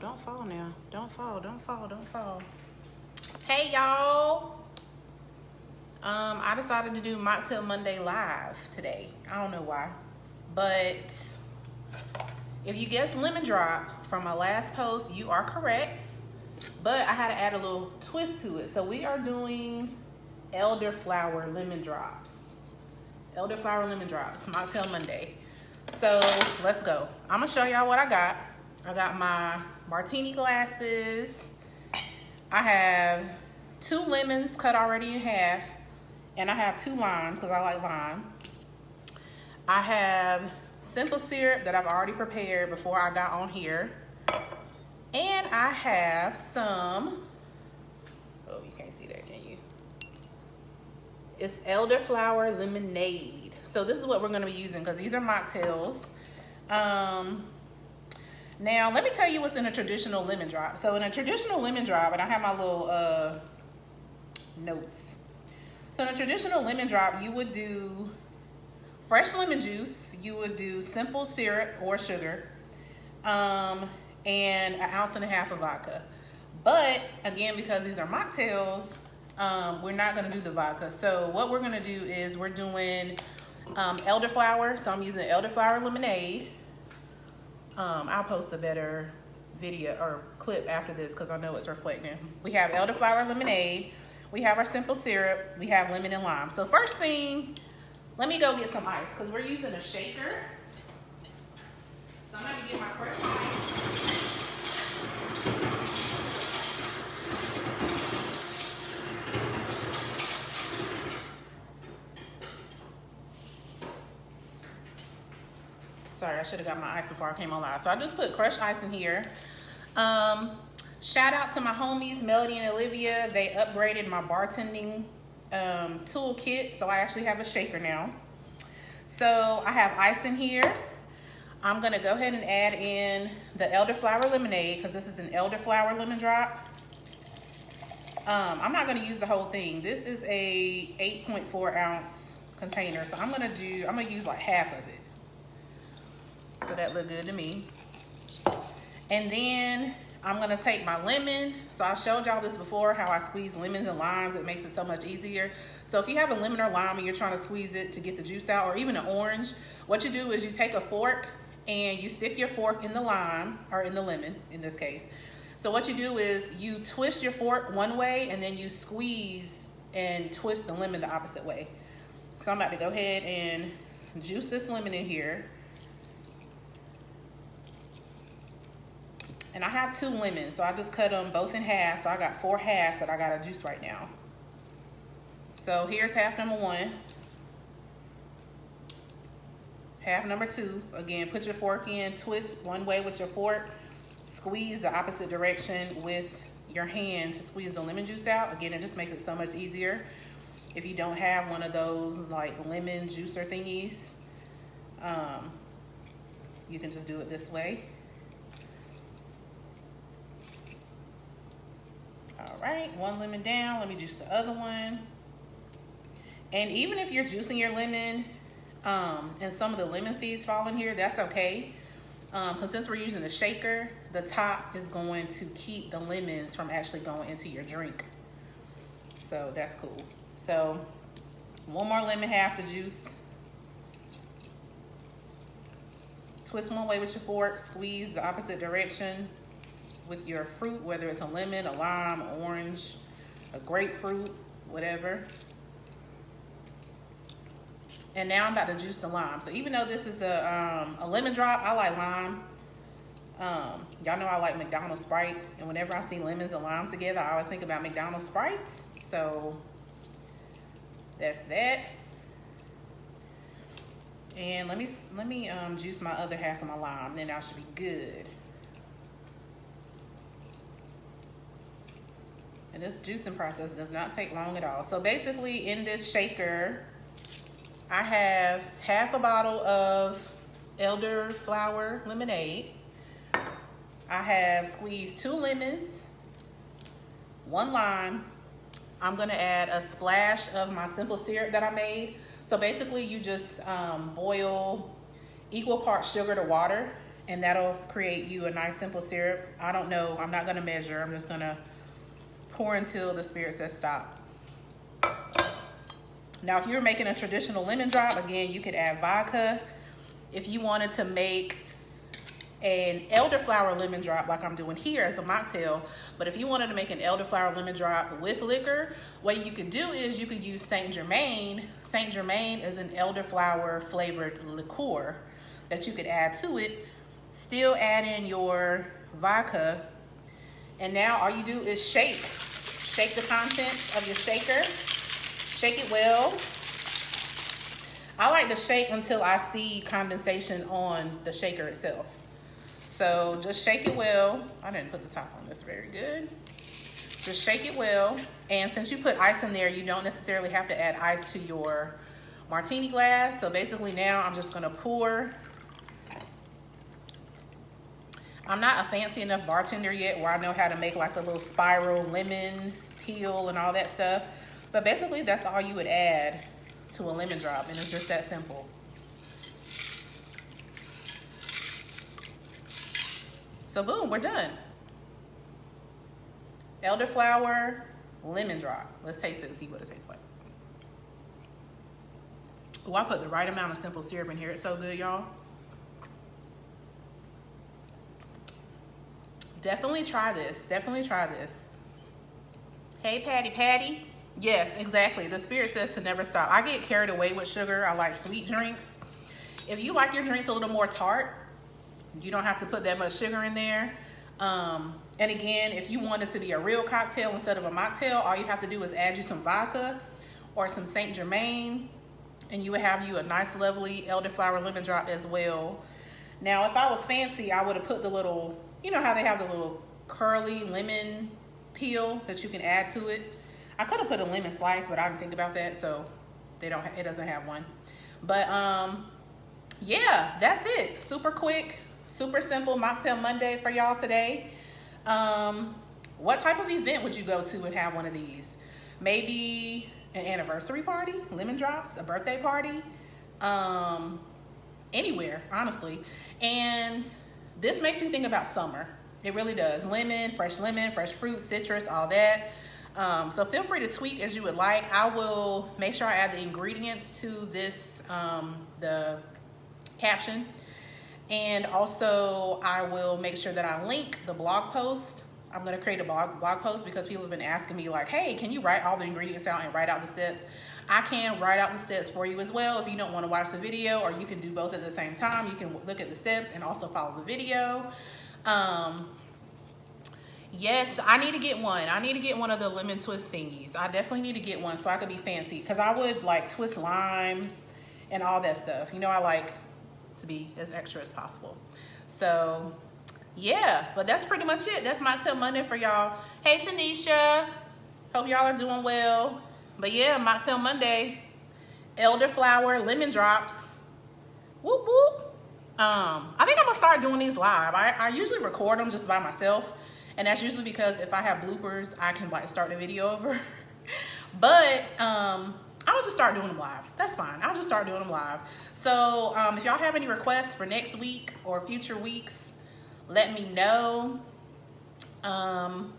don't fall now. Don't fall. Hey y'all. I decided to do Mocktail Monday live today. I don't know why. But if you guessed lemon drop from my last post, you are correct. But I had to add a little twist to it. So we are doing elderflower lemon drops. Elderflower lemon drops, Mocktail Monday. So let's go. I'm gonna show y'all what I got. I got my Martini glasses. I have 2 lemons cut already in half. And I have 2 limes because I like lime. I have simple syrup that I've already prepared before I got on here. And I have some, oh, you can't see that, can you? It's elderflower lemonade. So this is what we're gonna be using because these are mocktails. Now, let me tell you what's in a traditional lemon drop. So in a traditional lemon drop, and I have my little notes. So in a traditional lemon drop, you would do fresh lemon juice, you would do simple syrup or sugar, and 1.5 ounces of vodka. But again, because these are mocktails, we're not gonna do the vodka. So what we're gonna do is we're doing elderflower. So I'm using elderflower lemonade. I'll post a better video or clip after this because I know it's reflecting. We have elderflower lemonade. We have our simple syrup. We have lemon and lime. So first thing, let me go get some ice because we're using a shaker. So I'm going to get my crushed ice. Sorry, I should have got my ice before I came on live. So I just put crushed ice in here. Shout out to my homies, Melody and Olivia. They upgraded my bartending toolkit. So I actually have a shaker now. So I have ice in here. I'm gonna go ahead and add in the elderflower lemonade because this is an elderflower lemon drop. I'm not gonna use the whole thing. This is a 8.4 ounce container. So I'm gonna use like half of it. So that looked good to me. And then I'm gonna take my lemon. So I showed y'all this before, how I squeeze lemons and limes. It makes it so much easier. So if you have a lemon or lime and you're trying to squeeze it to get the juice out, or even an orange, what you do is you take a fork and you stick your fork in the lime, or in the lemon in this case. So what you do is you twist your fork one way and then you squeeze and twist the lemon the opposite way. So I'm about to go ahead and juice this lemon in here. And I have 2 lemons, so I just cut them both in half. So I got 4 halves that I gotta juice right now. So here's half number 1. Half number 2. Again, put your fork in, twist one way with your fork, squeeze the opposite direction with your hand to squeeze the lemon juice out. Again, it just makes it so much easier if you don't have one of those like lemon juicer thingies. You can just do it this way. All right, 1 lemon down. Let me juice the other one. And even if you're juicing your lemon and some of the lemon seeds fall in here, that's okay. Because since we're using a shaker, the top is going to keep the lemons from actually going into your drink. So that's cool. So 1 more lemon half to juice. Twist one way with your fork, squeeze the opposite direction with your fruit, whether it's a lemon, a lime, orange, a grapefruit, whatever. And now I'm about to juice the lime. So even though this is a lemon drop, I like lime. Y'all know I like McDonald's Sprite. And whenever I see lemons and limes together, I always think about McDonald's Sprite. So that's that. And let me juice my other half of my lime, then I should be good. And this juicing process does not take long at all. So basically in this shaker, I have half a bottle of elderflower lemonade. I have squeezed 2 lemons, 1 lime. I'm gonna add a splash of my simple syrup that I made. So basically you just boil equal parts sugar to water and that'll create you a nice simple syrup. I don't know, I'm not gonna measure, I'm just gonna pour until the spirit says stop. Now, if you were making a traditional lemon drop, again, you could add vodka. If you wanted to make an elderflower lemon drop like I'm doing here as a mocktail, but if you wanted to make an elderflower lemon drop with liquor, what you could do is you could use Saint Germain. Saint Germain is an elderflower flavored liqueur that you could add to it. Still add in your vodka, and now all you do is shake the contents of your shaker. Shake it well. I like to shake until I see condensation on the shaker itself. So just shake it well. I didn't put the top on this very good. Just shake it well. And since you put ice in there, you don't necessarily have to add ice to your martini glass. So basically now I'm just gonna pour. I'm not a fancy enough bartender yet where I know how to make like the little spiral lemon peel and all that stuff. But basically that's all you would add to a lemon drop, and it's just that simple. So boom, we're done. Elderflower lemon drop. Let's taste it and see what it tastes like. Oh, I put the right amount of simple syrup in here. It's so good, y'all. Definitely try this. Definitely try this. Hey, Patty. Yes, exactly. The spirit says to never stop. I get carried away with sugar. I like sweet drinks. If you like your drinks a little more tart, you don't have to put that much sugar in there. And again, if you want it to be a real cocktail instead of a mocktail, all you have to do is add you some vodka or some Saint Germain, and you would have you a nice, lovely elderflower lemon drop as well. Now, if I was fancy, I would have put the little, you know how they have the little curly lemon peel that you can add to it. I could have put a lemon slice, but I didn't think about that, so it doesn't have one. But yeah, that's it. Super quick, super simple Mocktail Monday for y'all today. What type of event would you go to and have one of these? Maybe an anniversary party, lemon drops, a birthday party, anywhere, honestly. And this makes me think about summer. It really does. Lemon, fresh fruit, citrus, all that. So feel free to tweak as you would like. I will make sure I add the ingredients to this, the caption. And also I will make sure that I link the blog post. I'm going to create a blog post because people have been asking me like, hey, can you write all the ingredients out and write out the steps? I can write out the steps for you as well if you don't want to watch the video, or you can do both at the same time. You can look at the steps and also follow the video. Yes, I need to get one. I need to get one of the lemon twist thingies. I definitely need to get one so I could be fancy, because I would like twist limes and all that stuff. You know, I like to be as extra as possible. So yeah, but that's pretty much it. That's Mocktail Monday for y'all. Hey Tanisha, hope y'all are doing well. But yeah, Mocktail Monday, elderflower lemon drops. Whoop whoop. I think I'm gonna start doing these live. I usually record them just by myself, and that's usually because if I have bloopers, I can like start the video over. But I'll just start doing them live. That's fine. I'll just start doing them live. So if y'all have any requests for next week or future weeks, let me know. I'm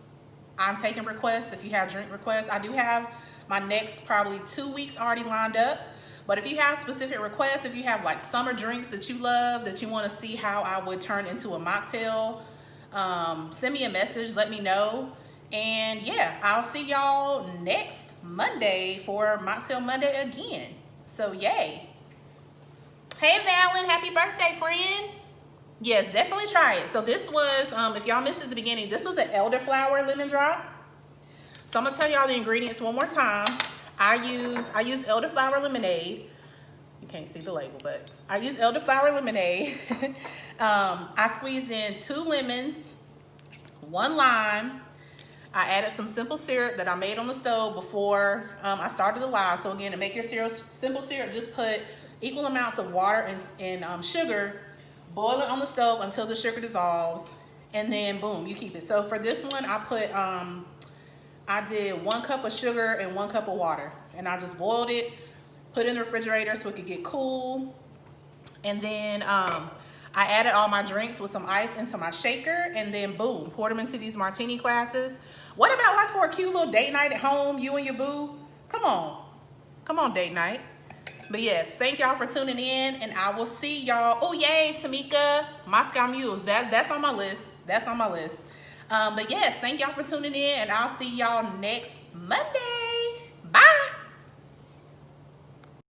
taking requests. If you have drink requests, I do have my next probably 2 weeks already lined up. But if you have specific requests, if you have like summer drinks that you love, that you want to see how I would turn into a mocktail, send me a message, let me know. And yeah, I'll see y'all next Monday for Mocktail Monday again. So yay. Hey Valen, happy birthday, friend. Yes, definitely try it. So this was, if y'all missed it at the beginning, this was an elderflower lemon drop. So I'm gonna tell y'all the ingredients one more time. I use elderflower lemonade. You can't see the label, but I use elderflower lemonade. I squeezed in 2 lemons, 1 lime. I added some simple syrup that I made on the stove before I started the live. So again, to make your simple syrup, just put equal amounts of water and sugar. Boil it on the stove until the sugar dissolves, and then boom, you keep it. So for this one, I put I did 1 cup of sugar and 1 cup of water, and I just boiled it, put it in the refrigerator so it could get cool. And then I added all my drinks with some ice into my shaker, and then boom, poured them into these martini glasses. What about like for a cute little date night at home, you and your boo? Come on, date night. But yes, thank y'all for tuning in, and I will see y'all. Oh yay, Tamika, Moscow Mules. That's on my list. That's on my list. But yes, thank y'all for tuning in, and I'll see y'all next Monday.